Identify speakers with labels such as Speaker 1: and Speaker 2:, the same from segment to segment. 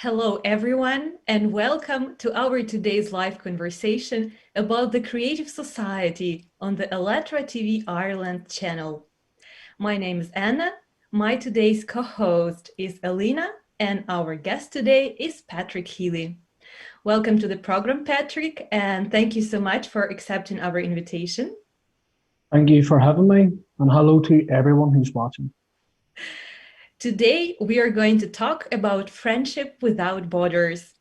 Speaker 1: Hello, everyone, and welcome to our today's live conversation about the Creative Society on the ALLATRA TV Ireland channel. My name is Anna, my today's co-host is Alina, and our guest today is Patrick Healy. Welcome to the program, Patrick, and thank you so much for accepting our invitation.
Speaker 2: Thank you for having me, and hello to everyone who's watching.
Speaker 1: Today, we are going to talk about friendship without borders.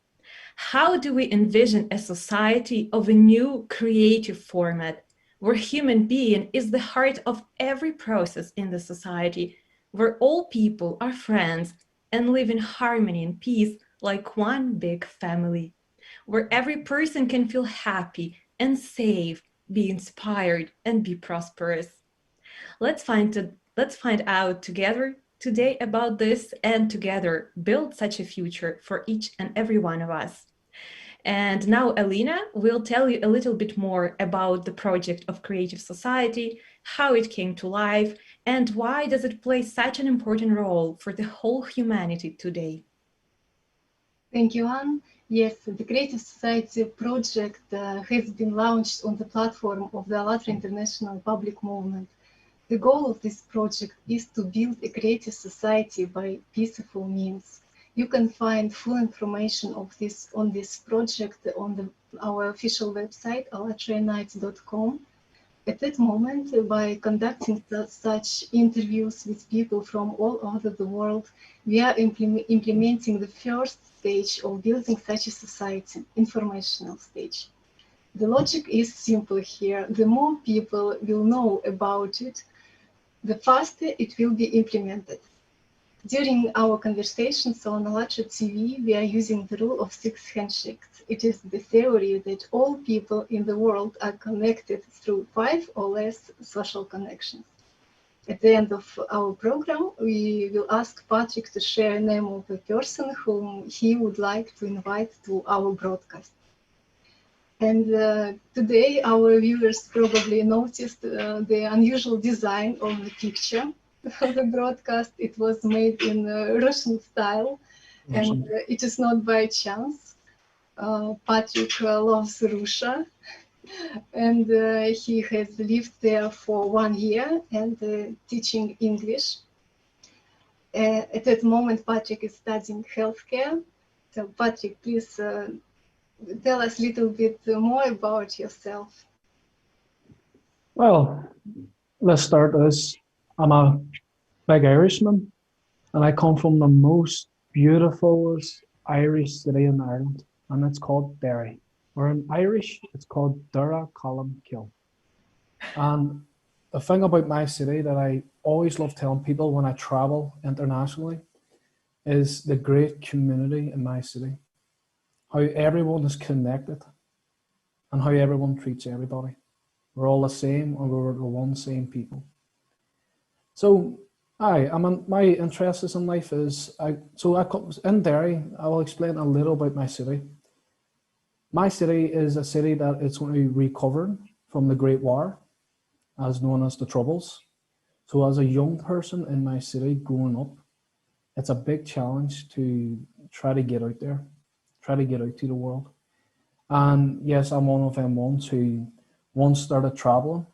Speaker 1: How do we envision a society of a new creative format where human being is the heart of every process in the society, where all people are friends and live in harmony and peace like one big family, where every person can feel happy and safe, be inspired and be prosperous? Let's find out together today about this and together build such a future for each and every one of us. And now Alina will tell you a little bit more about the project of Creative Society, how it came to life, and why does it play such an important role for the whole humanity today.
Speaker 3: Thank you, Anne. Yes, the Creative Society project has been launched on the platform of the ALLATRA International Public Movement. The goal of this project is to build a creative society by peaceful means. You can find full information on this project on our official website, allatraunites.com. At that moment, by conducting such interviews with people from all over the world, we are implementing the first stage of building such a society, informational stage. The logic is simple here. The more people will know about it, the faster it will be implemented. During our conversations on ALLATRA TV, we are using the rule of 6 handshakes. It is the theory that all people in the world are connected through 5 or less social connections. At the end of our program, we will ask Patrick to share a name of a person whom he would like to invite to our broadcast. And today, our viewers probably noticed the unusual design of the picture of the broadcast. It was made in Russian style, and it is not by chance. Patrick loves Russia, and he has lived there for 1 year and teaching English. At that moment, Patrick is studying healthcare. So, Patrick, please tell us a little bit more about yourself.
Speaker 2: Well, let's start this. I'm a big Irishman, and I come from the most beautiful Irish city in Ireland, and it's called Derry. Or in Irish, it's called Dura Colum Kill. And the thing about my city that I always love telling people when I travel internationally is the great community in my city. How everyone is connected and how everyone treats everybody. We're all the same, and we're the one same people. So, my interests in life is, in Derry, I will explain a little about my city. My city is a city that it's going to recover from the Great War, as known as the Troubles. So as a young person in my city growing up, it's a big challenge to try to get out there. Try to get out to the world. And yes, I'm one of them ones who once started traveling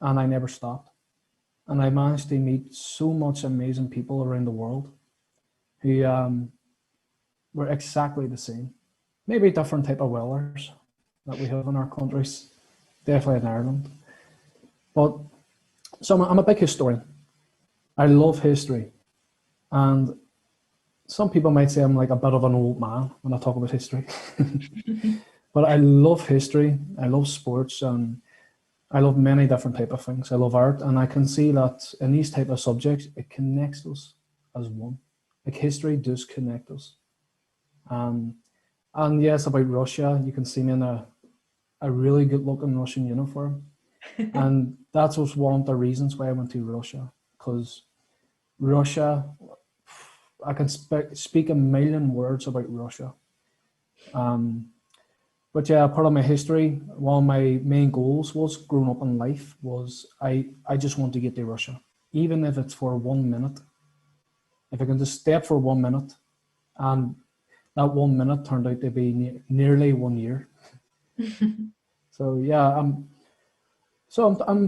Speaker 2: and I never stopped. And I managed to meet so much amazing people around the world who were exactly the same. Maybe different type of weathers that we have in our countries, definitely in Ireland. But so I'm a big historian. I love history. And some people might say I'm like a bit of an old man when I talk about history. But I love history, I love sports, and I love many different type of things. I love art, and I can see that in these type of subjects, it connects us as one. Like history does connect us. And yes, about Russia, you can see me in a really good looking Russian uniform. And that was one of the reasons why I went to Russia, because Russia, I can speak a million words about Russia. But yeah, part of my history, one of my main goals was growing up in life was I just want to get to Russia, even if it's for 1 minute. If I can just step for 1 minute and that 1 minute turned out to be nearly 1 year. So yeah, I'm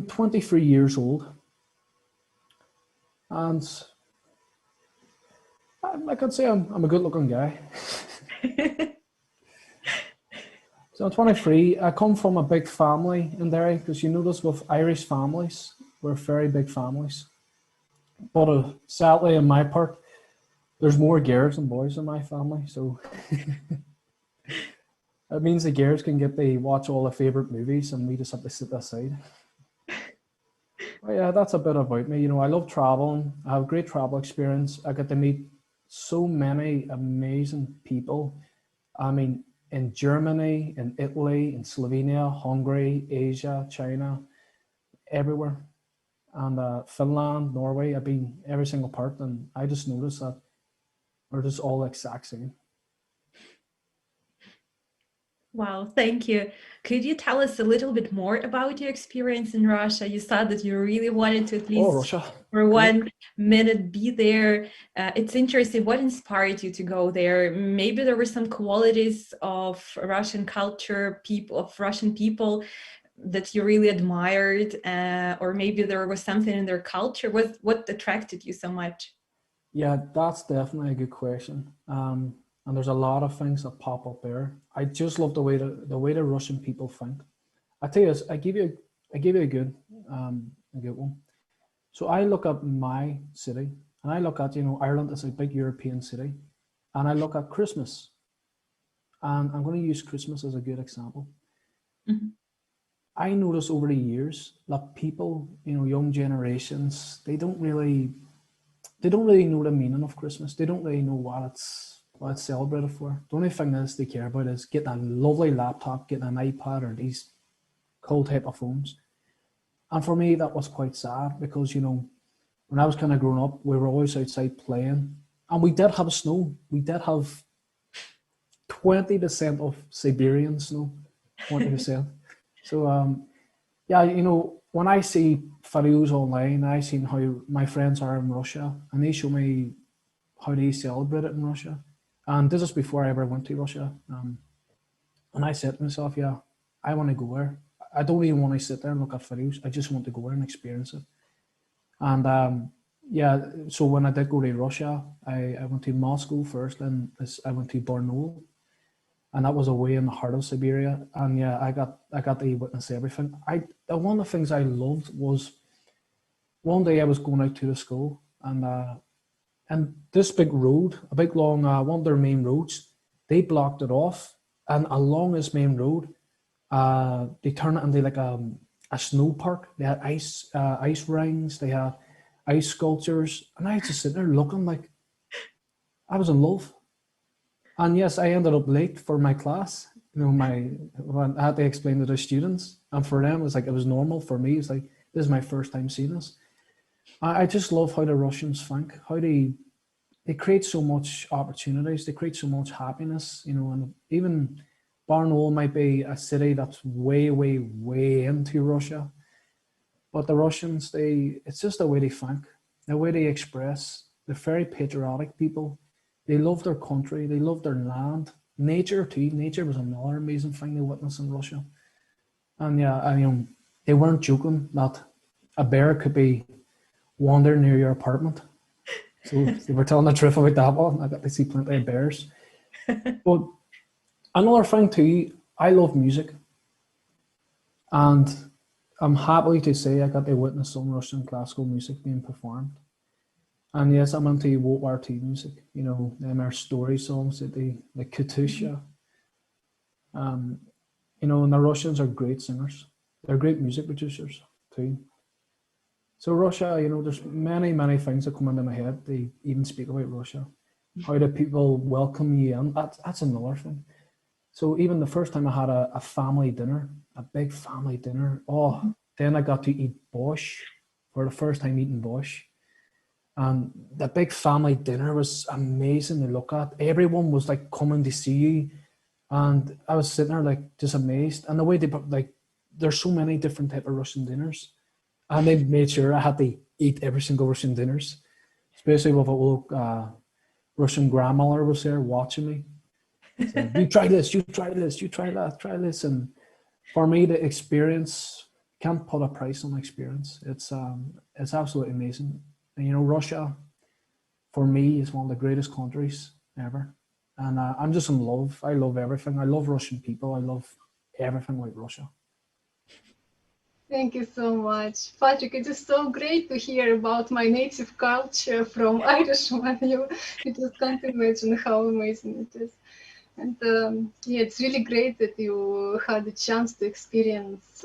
Speaker 2: 23 years old, and I could say I'm a good-looking guy. So I'm 23. I come from a big family in Derry, because you notice with Irish families, we're very big families. But sadly, in my part, there's more girls than boys in my family, so it means the girls can get to watch all their favourite movies, and we just have to sit aside. But yeah, that's a bit about me. You know, I love traveling. I have great travel experience. I get to meet so many amazing people. I mean, in Germany, in Italy, in Slovenia, Hungary, Asia, China, everywhere. And Finland, Norway, I've been every single part, and I just noticed that we're just all the exact same.
Speaker 1: Wow, thank you. Could you tell us a little bit more about your experience in Russia? You said that you really wanted to at least
Speaker 2: Russia.
Speaker 1: For 1 minute be there. It's interesting. What inspired you to go there? Maybe there were some qualities of Russian culture, Russian people that you really admired, or maybe there was something in their culture. What attracted you so much?
Speaker 2: Yeah, that's definitely a good question. And there's a lot of things that pop up there. I just love the way the Russian people think. I tell you this, I give you a good one. So I look at my city, and I look at, Ireland is a big European city, and I look at Christmas, and I'm going to use Christmas as a good example.
Speaker 1: Mm-hmm.
Speaker 2: I notice over the years that people, young generations, they don't really know the meaning of Christmas. They don't really know what it's celebrated for. The only thing is they care about is getting a lovely laptop, getting an iPad, or these cool type of phones. And for me, that was quite sad, because, when I was kind of growing up, we were always outside playing, and we did have snow. We did have 20% of Siberian snow, 20%. So, yeah, when I see videos online, I seen how my friends are in Russia, and they show me how they celebrate it in Russia. And this is before I ever went to Russia. And I said to myself, yeah, I want to go there. I don't even want to sit there and look at videos. I just want to go there and experience it. And yeah, so when I did go to Russia, I went to Moscow first, and I went to Brno, and that was away in the heart of Siberia. And yeah, I got to witness everything. One of the things I loved was, one day I was going out to the school, and this big road, a big long one of their main roads, they blocked it off, and along this main road, they turned it into like a snow park. They had ice rings, they had ice sculptures, and I was just sitting there looking like I was in love. And yes, I ended up late for my class. When I had to explain to the students, and for them, it was normal. For me, it's like, this is my first time seeing this. I just love how the Russians think, how they create so much opportunities, they create so much happiness, and even Brno might be a city that's way, way, way into Russia, but the Russians, it's just the way they think, the way they express. They're very patriotic people. They love their country, they love their land. Nature too. Nature was another amazing thing they witnessed in Russia. And yeah, they weren't joking that a bear could be wandering near your apartment. So they were telling the truth about that one. I got to see plenty of bears. But another thing too, I love music. And I'm happy to say I got to witness some Russian classical music being performed. And yes, I'm into World War II music, them are story songs, like Katusha. And the Russians are great singers. They're great music producers too. So Russia, there's many, many things that come into my head. They even speak about Russia. How do people welcome you in? That's another thing. So even the first time I had a family dinner, a big family dinner, then I got to eat borscht for the first time eating borscht. And the big family dinner was amazing to look at. Everyone was like coming to see you. And I was sitting there like just amazed. And the way there's so many different type of Russian dinners. And they made sure I had to eat every single Russian dinners, especially with an old Russian grandmother was there watching me. So you try this, you try this, you try that, try this. And for me, the experience, can't put a price on experience. It's absolutely amazing. And you know, Russia, for me, is one of the greatest countries ever. And I'm just in love. I love everything. I love Russian people. I love everything like Russia.
Speaker 3: Thank you so much, Patrick. It is so great to hear about my native culture from Irishman. You just can't imagine how amazing it is. And yeah, it's really great that you had a chance to experience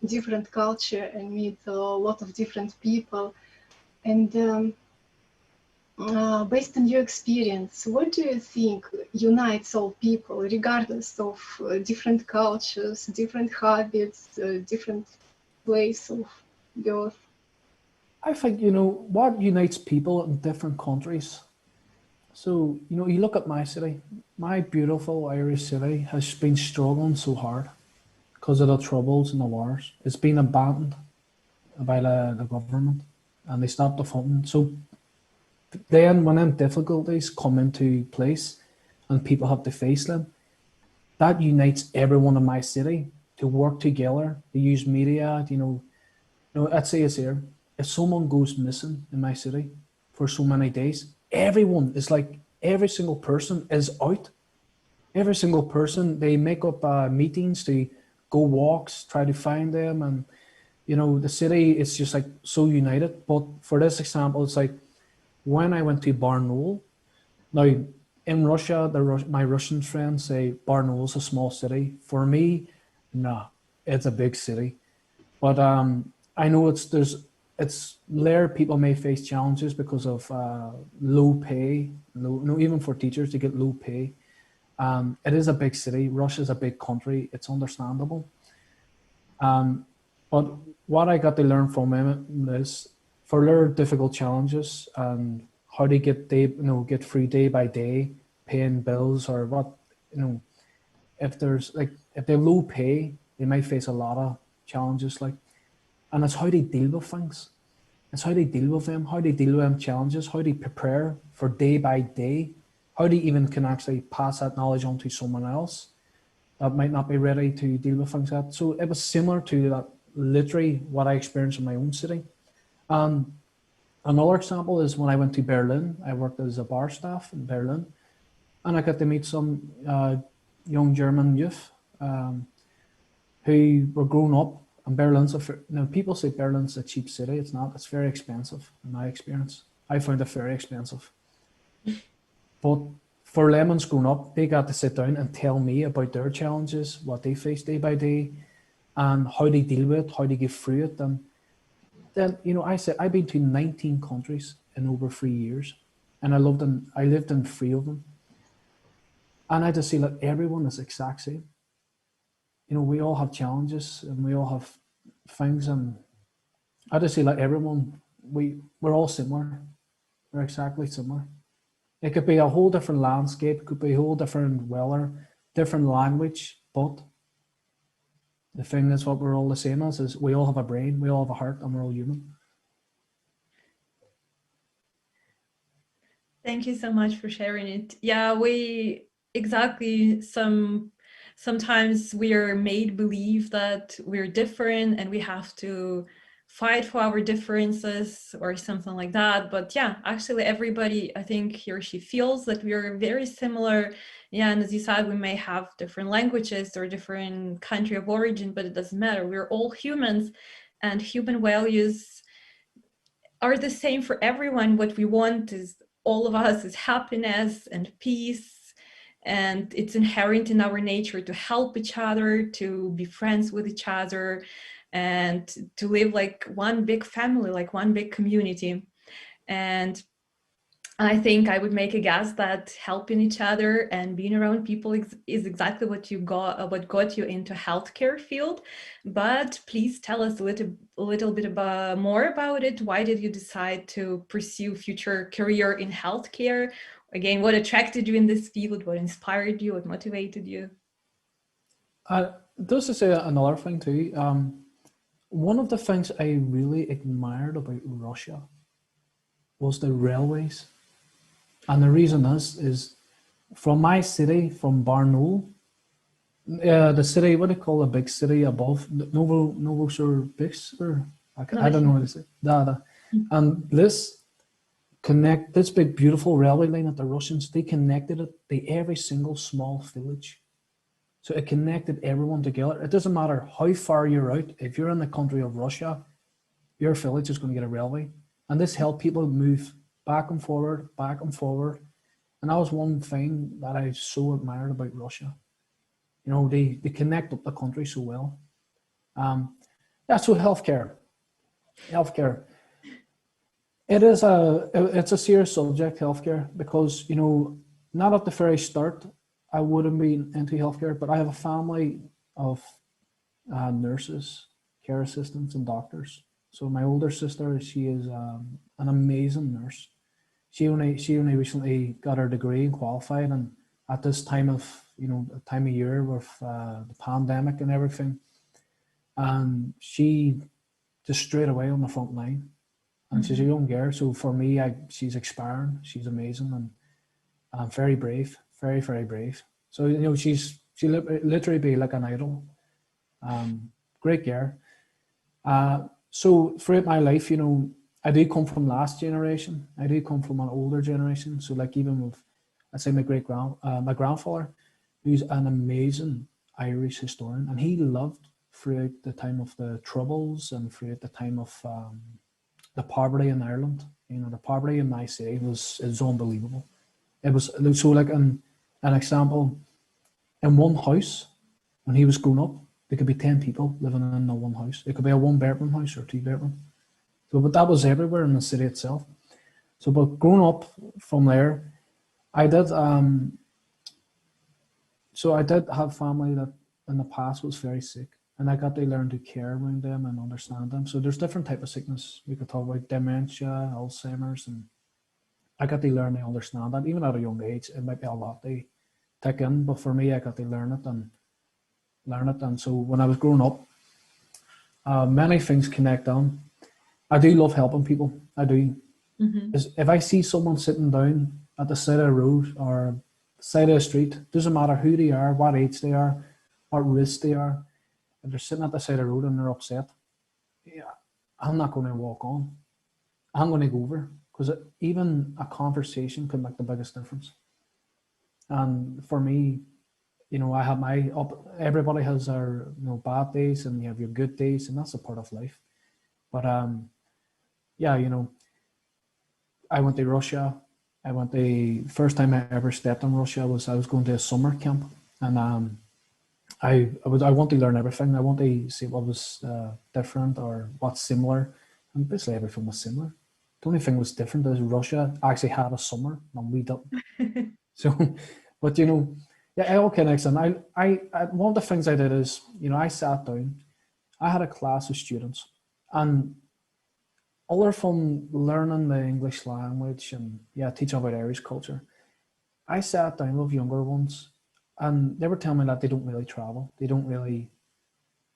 Speaker 3: different culture and meet a lot of different people. And based on your experience, what do you think unites all people, regardless of different cultures, different habits, different place of birth?
Speaker 2: I think, you know, what unites people in different countries. So, you know, you look at my city, my beautiful Irish city has been struggling so hard because of the troubles and the wars. It's been abandoned by the government and they stopped the funding. So then when them difficulties come into place and people have to face them, that unites everyone in my city to work together, to use media, let's say it's here. If someone goes missing in my city for so many days, everyone is like, every single person is out. Every single person, they make up meetings to go walks, try to find them. And, you know, the city is just like so united. But for this example, it's like when I went to Barnaul, now in Russia, my Russian friends say Barnaul is a small city. For me, nah, it's a big city. But I know it's there. People may face challenges because of low pay. Even for teachers to get low pay. It is a big city. Russia is a big country. It's understandable. But what I got to learn from them is for their difficult challenges and how to get through day by day, paying bills or what, if they low pay, they might face a lot of challenges and it's how they deal with things. It's how they deal with them, how they deal with them challenges, how they prepare for day by day, how they even can actually pass that knowledge on to someone else that might not be ready to deal with things like that. So it was similar to that, literally what I experienced in my own city. Another example is when I went to Berlin. I worked as a bar staff in Berlin, and I got to meet some young German youth who were grown up. And Berlin's people say Berlin's a cheap city. It's not. It's very expensive in my experience. I found it very expensive. But for lemons grown up, they got to sit down and tell me about their challenges, what they face day by day, and how they deal with it, how they get through it. And then, I said, I've been to 19 countries in over 3 years, and I lived in 3 of them. And I just see that everyone is the exact same. We all have challenges and we all have things, and I just see like everyone, we're all similar. We're exactly similar. It could be a whole different landscape, it could be a whole different weather, different language, but the thing that's what we're all the same as is we all have a brain, we all have a heart, and we're all human.
Speaker 1: Thank you so much for sharing it. Yeah, sometimes we are made believe that we're different and we have to fight for our differences or something like that. But yeah, actually everybody, I think he or she feels that we are very similar. Yeah, and as you said, we may have different languages or different country of origin, but it doesn't matter. We're all humans, and human values are the same for everyone. What we want is all of us is happiness and peace, and it's inherent in our nature to help each other, to be friends with each other, and to live like one big family, like one big community. And I think I would make a guess that helping each other and being around people is exactly what got you into healthcare field. But please tell us a little bit more about it. Why did you decide to pursue future career in healthcare? Again, what attracted you in this field? What inspired you? What motivated you?
Speaker 2: Just to say another thing too, one of the things I really admired about Russia was the railways. And the reason is From my city, from Barnoul, the city, what do you call the big city above? Novosibirsk, or I don't know what to say. And this big beautiful railway line that the Russians, they connected it to every single small village. So it connected everyone together. It doesn't matter how far you're out. If you're in the country of Russia, your village is going to get a railway. And this helped people move back and forward, back and forward. And that was one thing that I so admired about Russia. You know, they connect up the country so well. So healthcare. It's a serious subject, healthcare, because, you know, not at the very start, I would have been into healthcare, but I have a family of nurses, care assistants, and doctors. So my older sister, she is an amazing nurse. She only recently got her degree and qualified, and at this time of year with the pandemic and everything, and she just straight away on the front line. And she's a young girl, so for me, she's inspiring. She's amazing and very brave, very, very brave. So, you know, she literally be like an idol. Great girl. So throughout my life, you know, I do come from last generation. I do come from an older generation. So, like, even with, I'd say my my grandfather, who's an amazing Irish historian, and he lived throughout the time of the Troubles and throughout the time of the poverty in Ireland. You know, the poverty in my city was unbelievable. It was so, like, an example, in one house when he was growing up, there could be 10 people living in the one house. It could be a 1-bedroom house or 2-bedroom. So, but that was everywhere in the city itself. So, but growing up from there, I did have family that in the past was very sick. And I got to learn to care around them and understand them. So there's different type of sickness. We could talk about dementia, Alzheimer's, and I got to learn to understand that. Even at a young age, it might be a lot to take in, but for me, I got to learn it. And so when I was growing up, many things connect on. I do love helping people. I do. Mm-hmm. If I see someone sitting down at the side of the road or side of the street, doesn't matter who they are, what age they are, what race they are, if they're sitting at the side of the road and they're upset, I'm not going to walk on. I'm going to go over, because even a conversation can make the biggest difference. And for me, you know, I have everybody has their, you know, bad days, and you have your good days, and that's a part of life. But you know, I went to Russia. First time I ever stepped in Russia was I was going to a summer camp, and I want to learn everything. I want to see what was different or what's similar. And basically everything was similar. The only thing was different is Russia actually had a summer and we didn't. So, but you know, yeah, it all connects. And I one of the things I did is, you know, I sat down. I had a class of students, and other from learning the English language and teaching about Irish culture, I sat down with younger ones. And they were telling me that they don't really travel. They don't really.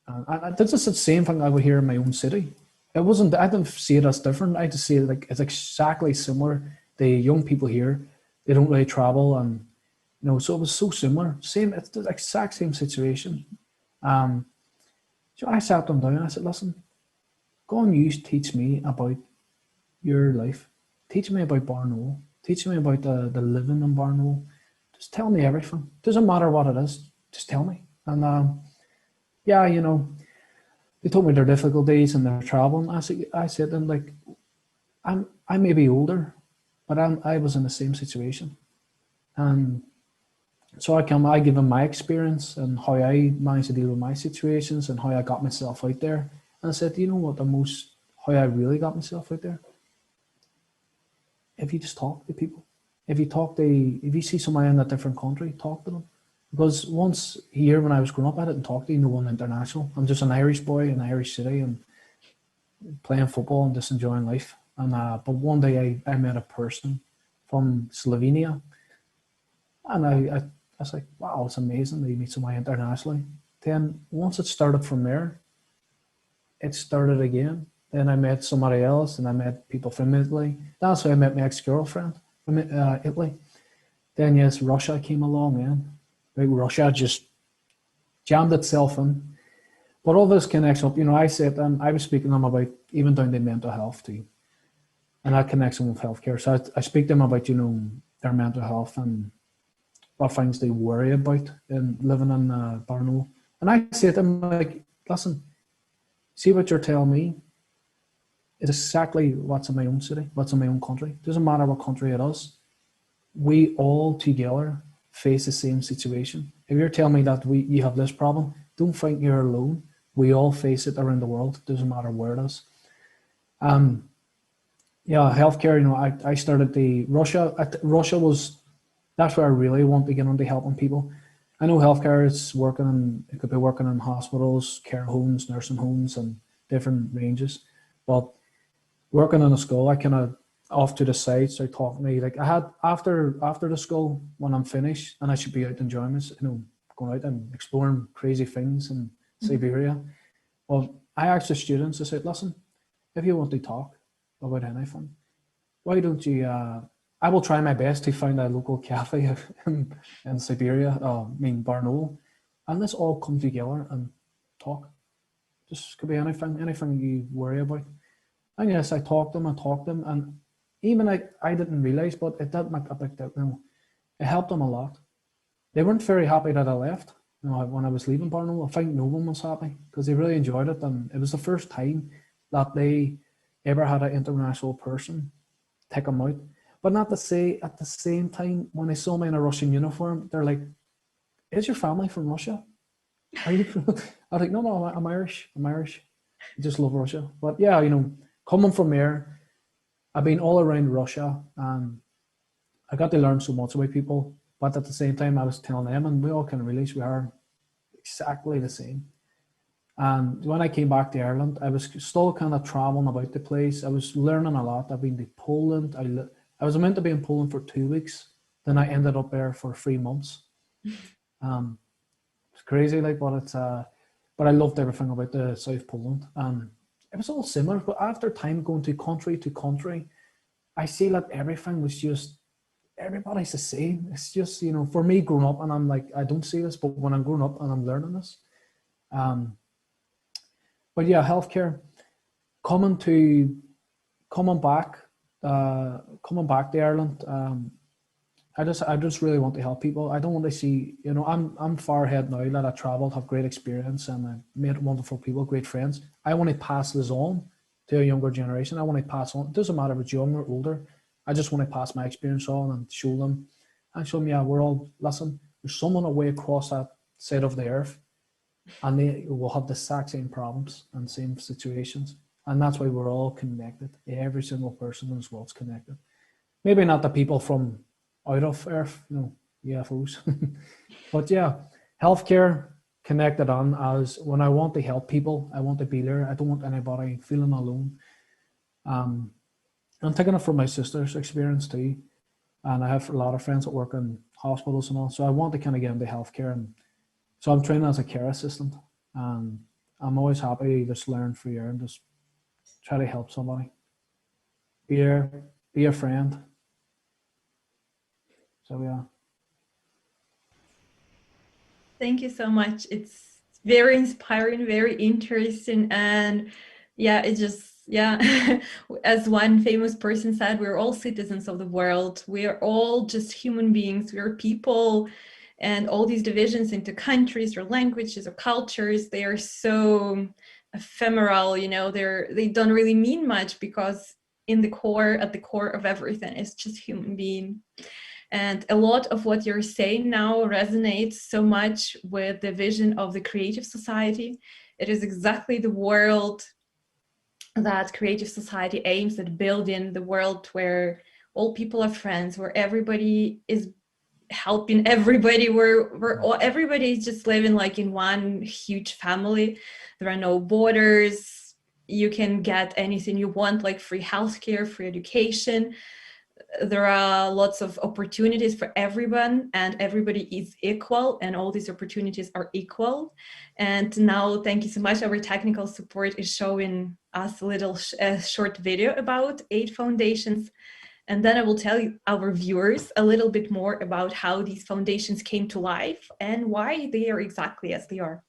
Speaker 2: And this is the same thing I would hear in my own city. It wasn't. I didn't see it as different. I just see it like it's exactly similar. The young people here, they don't really travel, and you know, so it was so similar. Same. It's the exact same situation. So I sat them down and I said, "Listen, go and you teach me about your life. Teach me about Barnoul. Teach me about the living in Barnoul. Just tell me everything. Doesn't matter what it is. Just tell me." And you know, they told me their difficulties and their traveling. I said to them, like, I may be older, but I was in the same situation, and so I give them my experience and how I managed to deal with my situations and how I got myself out there. And I said, you know what, how I really got myself out there? If you just talk to people. If you see somebody in a different country, talk to them. Because once here, when I was growing up, I didn't talk to no one international. I'm just an Irish boy in an Irish city and playing football and just enjoying life. And but one day I met a person from Slovenia, and I was like, wow, it's amazing that you meet somebody internationally. Then once it started from there, it started again. Then I met somebody else, and I met people from Italy. That's how I met my ex-girlfriend from Italy. Then yes, Russia came along, and like Russia just jammed itself in. But all this connects up. I said, I was speaking to them about even down to mental health too, and that connects them with healthcare. So I speak to them about their mental health and what things they worry about in living in Barno. And I say to them, like, listen, see what you're telling me. It's exactly what's in my own city, what's in my own country. It doesn't matter what country it is. We all together face the same situation. If you're telling me that you have this problem, don't think you're alone. We all face it around the world. It doesn't matter where it is. Healthcare, I started Russia was, that's where I really want to get into helping people. I know healthcare it could be working in hospitals, care homes, nursing homes, and different ranges. But working in a school, I kind of off to the side, so talking to me. Like I had after the school, when I'm finished, and I should be out enjoying this, going out and exploring crazy things in Siberia. Well, I asked the students, I said, listen, if you want to talk about anything, why don't you, I will try my best to find a local cafe in Siberia, Barnaul, and let's all come together and talk. Just could be anything you worry about. And yes, I talked to them, and even I didn't realize, but it did make a big difference. It helped them a lot. They weren't very happy that I left. When I was leaving Barnaul, I think no one was happy because they really enjoyed it, and it was the first time that they ever had an international person take them out. But not to say at the same time, when they saw me in a Russian uniform, they're like, "Is your family from Russia? Are you?" I was like, "No, I'm Irish. I just love Russia." But yeah, coming from there, I've been all around Russia, and I got to learn so much about people. But at the same time, I was telling them, and we all can realize we are exactly the same. And when I came back to Ireland, I was still kind of traveling about the place. I was learning a lot. I've been to Poland. I was meant to be in Poland for 2 weeks. Then I ended up there for 3 months. It's crazy, but I loved everything about the South Poland. It was all similar, but after time going to country, I see that everything was just, everybody's the same. It's just, for me growing up, and I'm like, I don't see this, but when I'm growing up and I'm learning this. But yeah, healthcare, coming back to Ireland, I just really want to help people. I don't want to see, I'm far ahead now that I traveled, have great experience, and I made wonderful people, great friends. I want to pass this on to a younger generation. I want to pass on. It doesn't matter if it's young or older. I just want to pass my experience on and show them, yeah, listen, there's someone away across that side of the earth, and they will have the exact same problems and same situations. And that's why we're all connected. Every single person in this world's connected. Maybe not the people from out of Earth, UFOs. But yeah, healthcare connected on as when I want to help people, I want to be there. I don't want anybody feeling alone. I'm taking it from my sister's experience too. And I have a lot of friends that work in hospitals and all. So I want to kind of get into healthcare. And so I'm training as a care assistant. And I'm always happy to just learn free air and just try to help somebody. Be a friend. So yeah.
Speaker 1: Thank you so much. It's very inspiring, very interesting, and yeah, it just, yeah, as one famous person said, we're all citizens of the world. We are all just human beings. We are people, and all these divisions into countries or languages or cultures, they are so ephemeral, they don't really mean much, because at the core of everything is just human being. And a lot of what you're saying now resonates so much with the vision of the creative society. It is exactly the world that creative society aims at building, the world where all people are friends, where everybody is helping everybody, where everybody is just living like in one huge family. There are no borders. You can get anything you want, like free healthcare, free education. There are lots of opportunities for everyone, and everybody is equal, and all these opportunities are equal. And now, thank you so much. Our technical support is showing us a little short video about 8 foundations. And then I will tell you, our viewers, a little bit more about how these foundations came to life and why they are exactly as they are.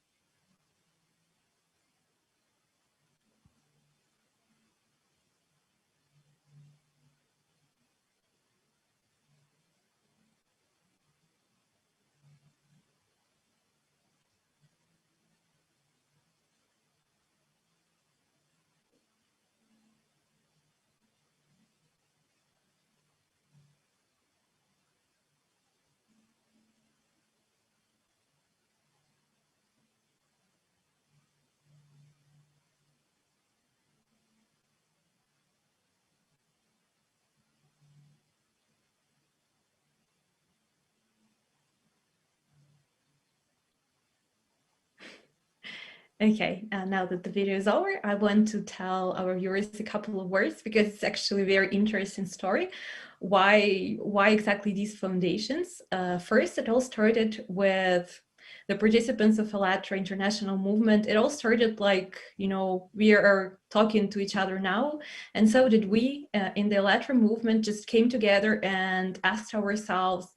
Speaker 1: Okay, now that the video is over, I want to tell our viewers a couple of words because it's actually a very interesting story. Why exactly these foundations? First, it all started with the participants of ALLATRA International Movement. It all started like, you know, we are talking to each other now. And so did we in the ALLATRA movement just came together and asked ourselves,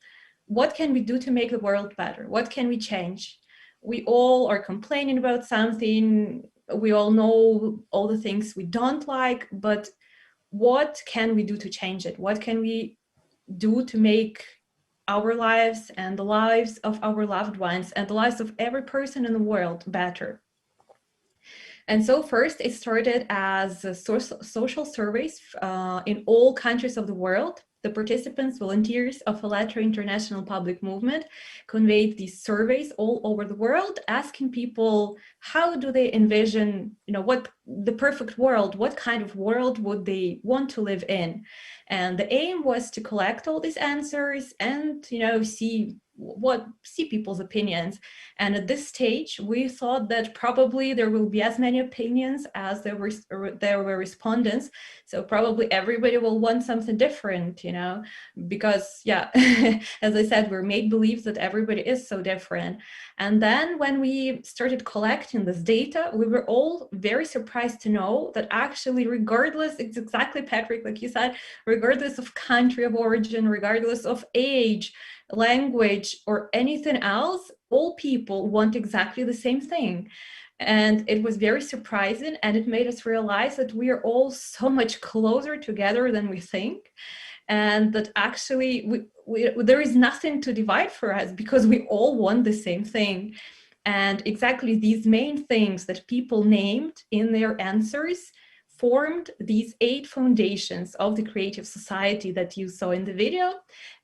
Speaker 1: what can we do to make the world better? What can we change? We all are complaining about something. We all know all the things we don't like, but what can we do to change it? What can we do to make our lives and the lives of our loved ones and the lives of every person in the world better? And so first it started as social surveys in all countries of the world. The participants, volunteers of ALLATRA International Public Movement conveyed these surveys all over the world, asking people how do they envision, you know, what the perfect world, what kind of world would they want to live in? And the aim was to collect all these answers and, you know, see people's opinions. And at this stage, we thought that probably there will be as many opinions as there were respondents. So probably everybody will want something different, you know, because yeah, as I said, we're made believe that everybody is so different. And then when we started collecting this data, we were all very surprised to know that actually, regardless, it's exactly, Patrick, like you said, regardless of country of origin, regardless of age, language, or anything else, all people want exactly the same thing. And it was very surprising, and it made us realize that we are all so much closer together than we think, and that actually there is nothing to divide for us because we all want the same thing. And exactly these main things that people named in their answers formed these 8 foundations of the creative society that you saw in the video.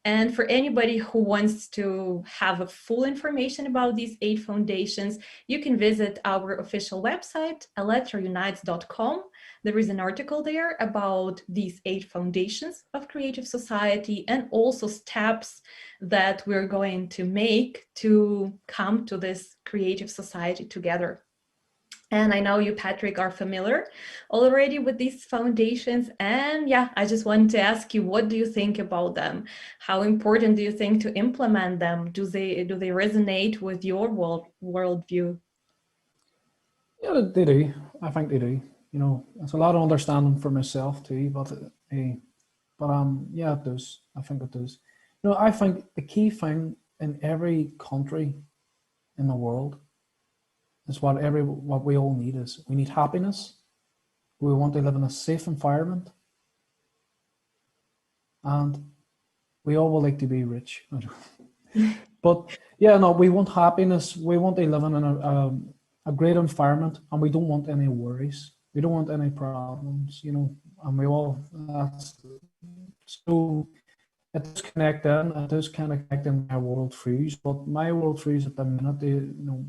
Speaker 1: And for anybody who wants to have a full information about these 8 foundations, you can visit our official website, allatraunites.com. There is an article there about these 8 foundations of creative society and also steps that we're going to make to come to this creative society together. And I know you, Patrick, are familiar already with these foundations. And yeah, I just wanted to ask you, what do you think about them? How important do you think to implement them? Do they resonate with your worldview?
Speaker 2: Yeah, they do. I think they do. You know, it's a lot of understanding for myself too, but yeah, it does. I think it does. You know, I think the key thing in every country in the world is what we all need is we need happiness. We want to live in a safe environment, and we all would like to be rich. But yeah, no, we want happiness. We want to live in a great environment, and we don't want any worries. We don't want any problems, you know. And we all so it does connect in. It does kind of connect in my worldviews. But my worldviews at the minute, you know,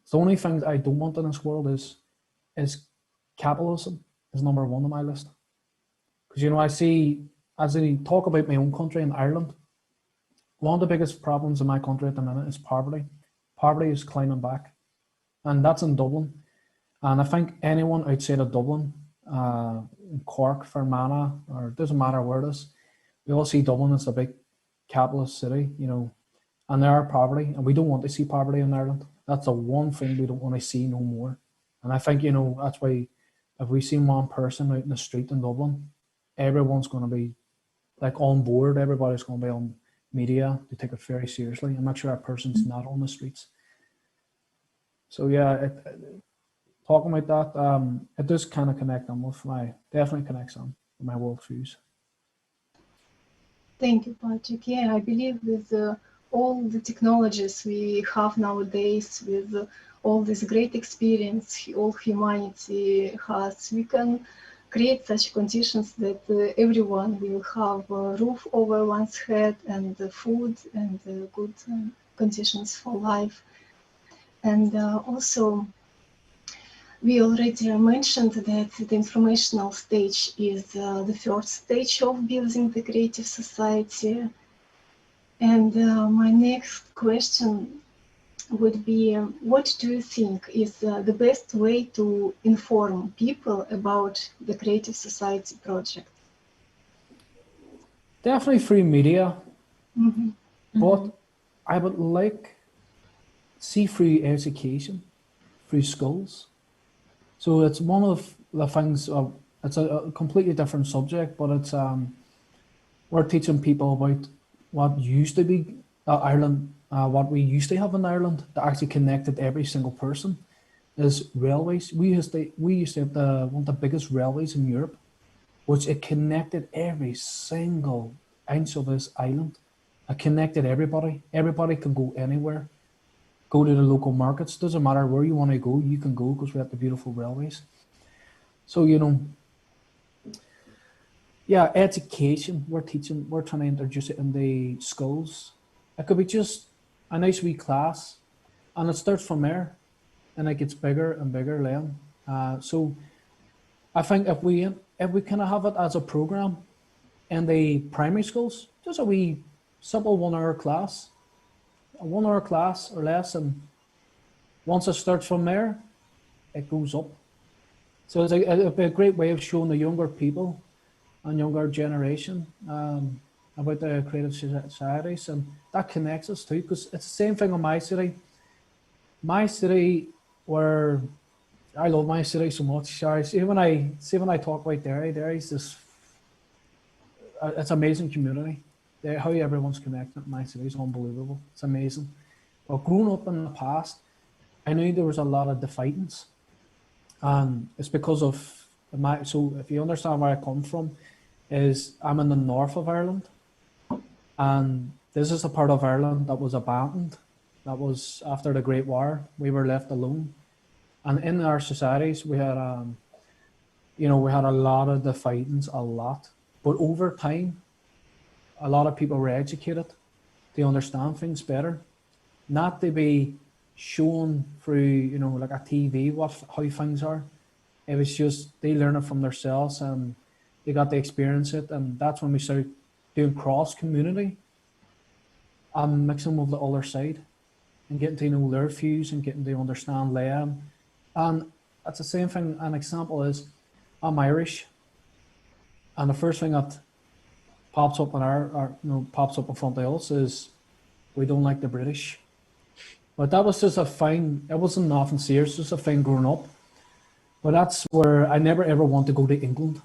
Speaker 2: the only thing I don't want in this world is capitalism is number 1 on my list. Because, you know, I see, as I talk about my own country in Ireland, one of the biggest problems in my country at the minute is poverty. Poverty is climbing back, and that's in Dublin. And I think anyone outside of Dublin, Cork, Fermanagh, or it doesn't matter where it is, we all see Dublin as a big capitalist city, you know, and there are poverty, and we don't want to see poverty in Ireland. That's the one thing we don't want to see no more. And I think, you know, that's why if we see one person out in the street in Dublin, everyone's going to be like on board. Everybody's going to be on media. They take it very seriously and make sure that person's not on the streets. So yeah, talking about that, it does kind of connect on with definitely connects on with my worldviews.
Speaker 3: Thank you, Patrick. Yeah, I believe with all the technologies we have nowadays, with all this great experience all humanity has, we can create such conditions that everyone will have a roof over one's head and food and good conditions for life. And also, we already mentioned that the informational stage is the first stage of building the creative society. And my next question would be, what do you think is the best way to inform people about the Creative Society project?
Speaker 2: Definitely free media,
Speaker 3: Mm-hmm.
Speaker 2: but I would like see free education, free schools. So it's one of the things. It's a completely different subject, but it's we're teaching people about what used to be Ireland, what we used to have in Ireland that actually connected every single person is railways. We used to have one of the biggest railways in Europe, which it connected every single inch of this island. It connected everybody. Everybody can go anywhere. Go to the local markets. Doesn't matter where you want to go, you can go because we have the beautiful railways. So, yeah, education, we're trying to introduce it in the schools. It could be just a nice wee class, and it starts from there, and it gets bigger and bigger then. So I think if we kind of have it as a program in the primary schools, just a wee simple 1 hour class, a 1 hour class or less, and once it starts from there, it goes up. So it'd be a great way of showing the younger people and younger generation about the creative societies, and that connects us too, because it's the same thing in my city. My city, where I love my city so much. Sorry, see when I talk about Derry's this. It's amazing community. How everyone's connected in my city is unbelievable. It's amazing. But growing up in the past, I knew there was a lot of defightings, and it's because of so if you understand where I come from, is I'm in the north of Ireland, and this is a part of Ireland that was abandoned. That was after the Great War. We were left alone, and in our societies we had we had a lot of defightings, a lot. But over time, a lot of people were educated. They understand things better, not to be shown through like a TV how things are. It was just they learn it from themselves and they got to experience it, and that's when we started doing cross community and mixing with the other side and getting to know their views and getting to understand them. And that's the same thing. An example is I'm Irish, and the first thing that pops up in pops up in front of us is we don't like the British. But that was just a thing. It wasn't nothing serious. Just a thing growing up. But that's where I never ever want to go to England.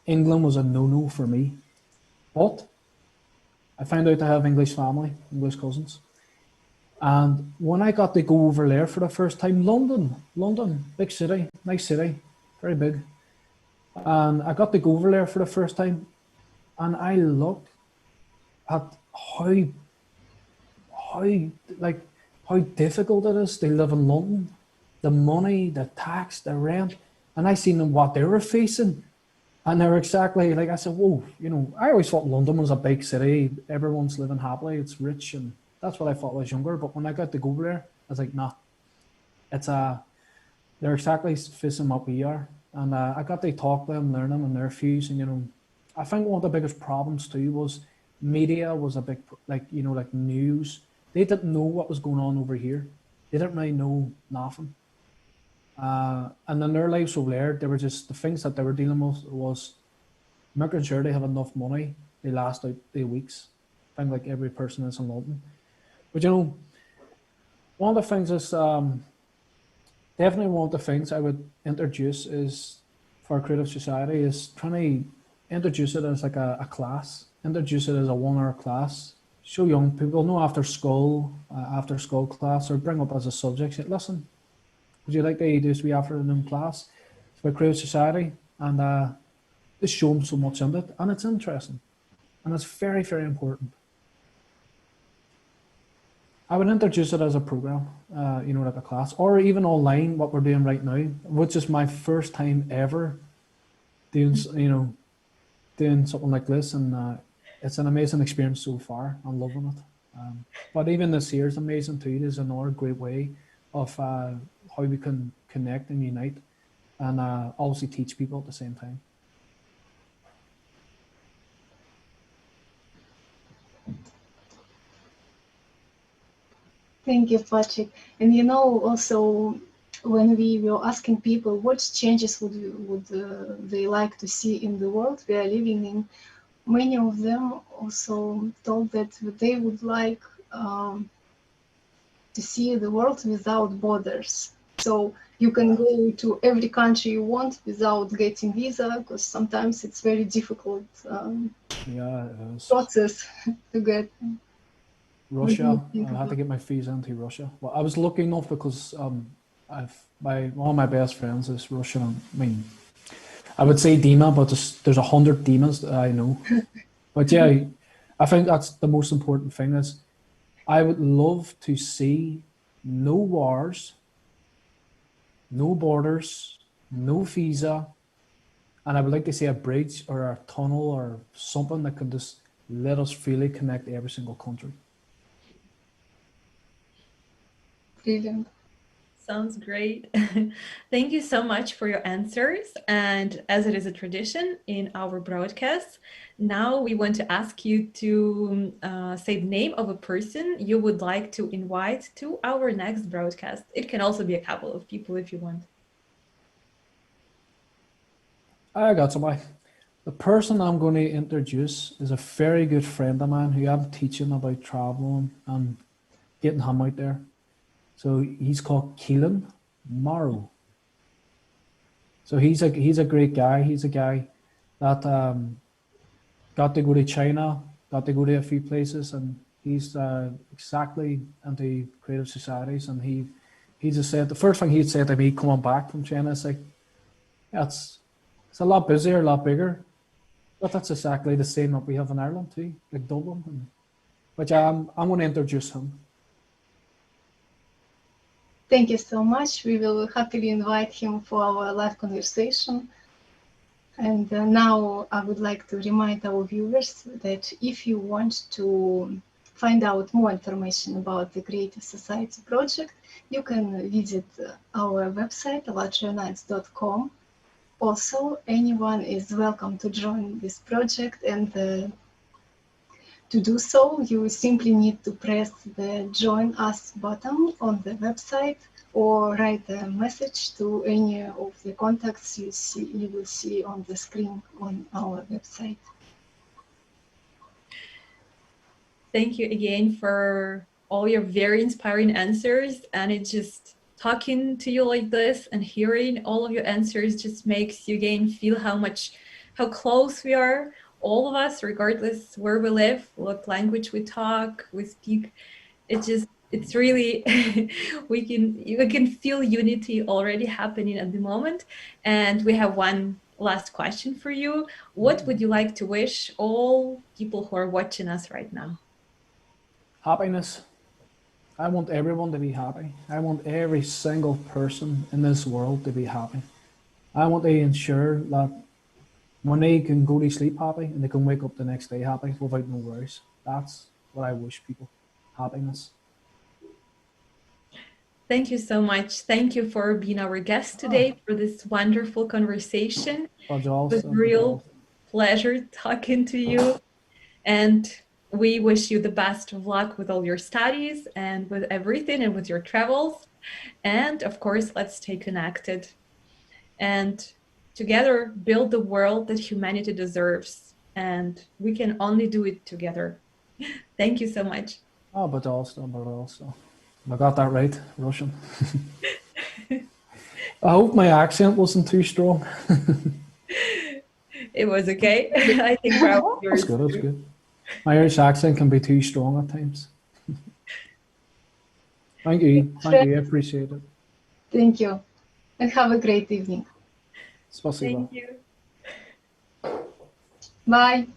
Speaker 2: England was a no-no for me. But I found out I have English family, English cousins. And when I got to go over there for the first time, London, big city, nice city, very big. And I got to go over there for the first time, and I looked at how difficult it is to live in London, the money, the tax, the rent, and I seen what they were facing. And they were exactly like, I said, whoa, I always thought London was a big city. Everyone's living happily. It's rich. And that's what I thought when I was younger. But when I got to go over there, I was like, nah, they're exactly facing what we are. And I got to talk to them, learn them and their views. And, I think one of the biggest problems too was media was a big, like news. They didn't know what was going on over here. They didn't really know nothing. And in their lives over there, they were just, the things that they were dealing with was making sure they have enough money. They last out the weeks. I think like every person is in London. But one of the things is, definitely one of the things I would introduce is for a creative society is trying to introduce it as like a class. introduce it as a 1 hour class. Show young people, no after school class, or bring up as a subject. Say, listen, would you like to do this wee afternoon class? It's about creative society, and just show them so much in it, and it's interesting, and it's very, very important. I would introduce it as a program, you know, like a class, or even online, what we're doing right now, which is my first time ever doing, you know, doing something like this, and it's an amazing experience so far. I'm loving it. But even this year is amazing too. It is another great way of how we can connect and unite, and obviously teach people at the same time.
Speaker 3: Thank you, Patrick. And you know, also when we were asking people what changes would they like to see in the world we are living in, many of them also told that they would like to see the world without borders. So you can go to every country you want without getting visa, because sometimes it's very difficult process to get.
Speaker 2: Russia, I had to get my visa into Russia. Well, I was lucky enough because one of my best friends is Russian. I mean, I would say Dima, but there's 100 Dimas that I know. But yeah, I think that's the most important thing is I would love to see no wars, no borders, no visa, and I would like to see a bridge or a tunnel or something that can just let us freely connect every single country.
Speaker 3: Brilliant.
Speaker 1: Sounds great. Thank you so much for your answers. And as it is a tradition in our broadcast, now we want to ask you to say the name of a person you would like to invite to our next broadcast. It can also be a couple of people if you want.
Speaker 2: I got somebody. The person I'm going to introduce is a very good friend of mine who I'm teaching about traveling and getting him out there. So he's called Keelan Morrow. So he's a great guy. He's a guy that got to go to China, got to go to a few places, and he's exactly into creative societies. And he just said the first thing he'd said to me coming back from China is like, yeah, it's a lot busier, a lot bigger, but that's exactly the same that we have in Ireland too, like Dublin. But yeah, I'm going to introduce him.
Speaker 3: Thank you so much. We will happily invite him for our live conversation. And now I would like to remind our viewers that if you want to find out more information about the Creative Society project, you can visit our website, allatraunites.com. Also, anyone is welcome to join this project, and to do so, you simply need to press the Join Us button on the website or write a message to any of the contacts you will see on the screen on our website.
Speaker 1: Thank you again for all your very inspiring answers. And it's just talking to you like this and hearing all of your answers just makes you again feel how close we are. All of us, regardless where we live, what language we talk, we speak, it's really, we can feel unity already happening at the moment. And we have one last question for you. What would you like to wish all people who are watching us right now?
Speaker 2: Happiness. I want everyone to be happy. I want every single person in this world to be happy. I want to ensure that when they can go to sleep happy and they can wake up the next day happy without no worries. That's what I wish people. Happiness.
Speaker 1: Thank you so much. Thank you for being our guest today for this wonderful conversation. It was a real pleasure talking to you. And we wish you the best of luck with all your studies and with everything and with your travels. And of course, let's stay connected and together build the world that humanity deserves. And we can only do it together. Thank you so much.
Speaker 2: But also. I got that right, Russian. I hope my accent wasn't too strong.
Speaker 1: It was okay. I think
Speaker 2: that's good. My Irish accent can be too strong at times. Thank you. Thank you. I appreciate it.
Speaker 3: Thank you. And have a great evening.
Speaker 2: Спасибо.
Speaker 1: Thank you.
Speaker 3: Bye.